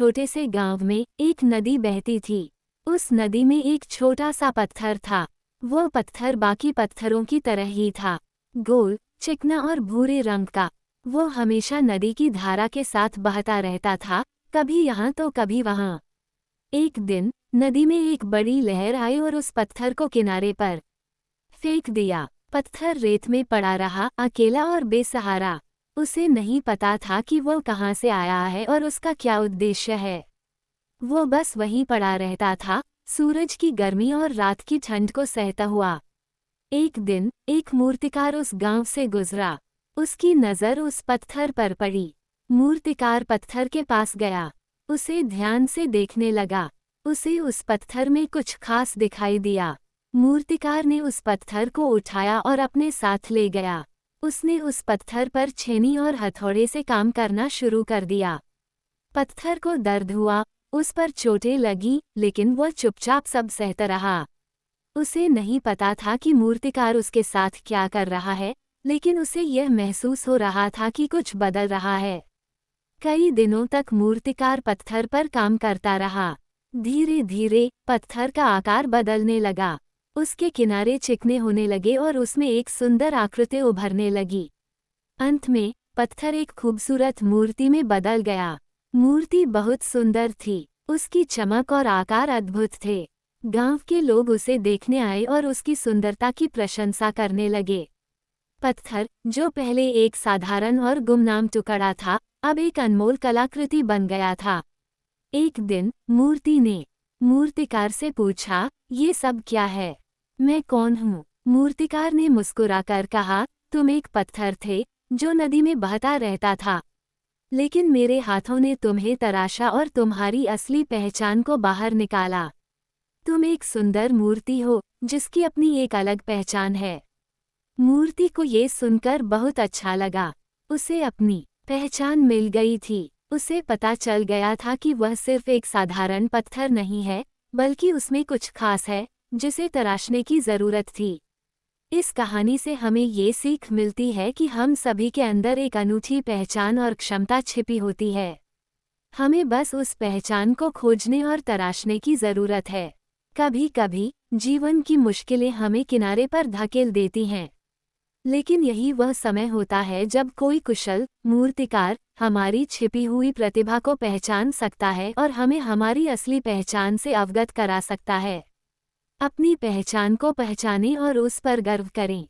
छोटे से गांव में एक नदी बहती थी। उस नदी में एक छोटा सा पत्थर था। वो पत्थर बाकी पत्थरों की तरह ही था, गोल, चिकना और भूरे रंग का। वो हमेशा नदी की धारा के साथ बहता रहता था, कभी यहाँ तो कभी वहाँ। एक दिन नदी में एक बड़ी लहर आई और उस पत्थर को किनारे पर फेंक दिया। पत्थर रेत में पड़ा रहा, अकेला और बेसहारा। उसे नहीं पता था कि वो कहाँ से आया है और उसका क्या उद्देश्य है। वो बस वहीं पड़ा रहता था, सूरज की गर्मी और रात की ठंड को सहता हुआ। एक दिन एक मूर्तिकार उस गांव से गुजरा। उसकी नज़र उस पत्थर पर पड़ी। मूर्तिकार पत्थर के पास गया, उसे ध्यान से देखने लगा। उसे उस पत्थर में कुछ खास दिखाई दिया। मूर्तिकार ने उस पत्थर को उठाया और अपने साथ ले गया। उसने उस पत्थर पर छेनी और हथौड़े से काम करना शुरू कर दिया। पत्थर को दर्द हुआ, उस पर चोटें लगी, लेकिन वह चुपचाप सब सहता रहा। उसे नहीं पता था कि मूर्तिकार उसके साथ क्या कर रहा है, लेकिन उसे यह महसूस हो रहा था कि कुछ बदल रहा है। कई दिनों तक मूर्तिकार पत्थर पर काम करता रहा। धीरे धीरे पत्थर का आकार बदलने लगा। उसके किनारे चिकने होने लगे और उसमें एक सुंदर आकृति उभरने लगी। अंत में पत्थर एक खूबसूरत मूर्ति में बदल गया। मूर्ति बहुत सुंदर थी, उसकी चमक और आकार अद्भुत थे। गांव के लोग उसे देखने आए और उसकी सुंदरता की प्रशंसा करने लगे। पत्थर, जो पहले एक साधारण और गुमनाम टुकड़ा था, अब एक अनमोल कलाकृति बन गया था। एक दिन मूर्ति ने मूर्तिकार से पूछा, ये सब क्या है? मैं कौन हूँ? मूर्तिकार ने मुस्कुराकर कहा, तुम एक पत्थर थे जो नदी में बहता रहता था, लेकिन मेरे हाथों ने तुम्हें तराशा और तुम्हारी असली पहचान को बाहर निकाला। तुम एक सुंदर मूर्ति हो जिसकी अपनी एक अलग पहचान है। मूर्ति को ये सुनकर बहुत अच्छा लगा। उसे अपनी पहचान मिल गई थी। उसे पता चल गया था कि वह सिर्फ एक साधारण पत्थर नहीं है, बल्कि उसमें कुछ खास है जिसे तराशने की जरूरत थी। इस कहानी से हमें ये सीख मिलती है कि हम सभी के अंदर एक अनूठी पहचान और क्षमता छिपी होती है। हमें बस उस पहचान को खोजने और तराशने की जरूरत है। कभी कभी जीवन की मुश्किलें हमें किनारे पर धकेल देती हैं, लेकिन यही वह समय होता है जब कोई कुशल मूर्तिकार हमारी छिपी हुई प्रतिभा को पहचान सकता है और हमें हमारी असली पहचान से अवगत करा सकता है। अपनी पहचान को पहचानें और उस पर गर्व करें।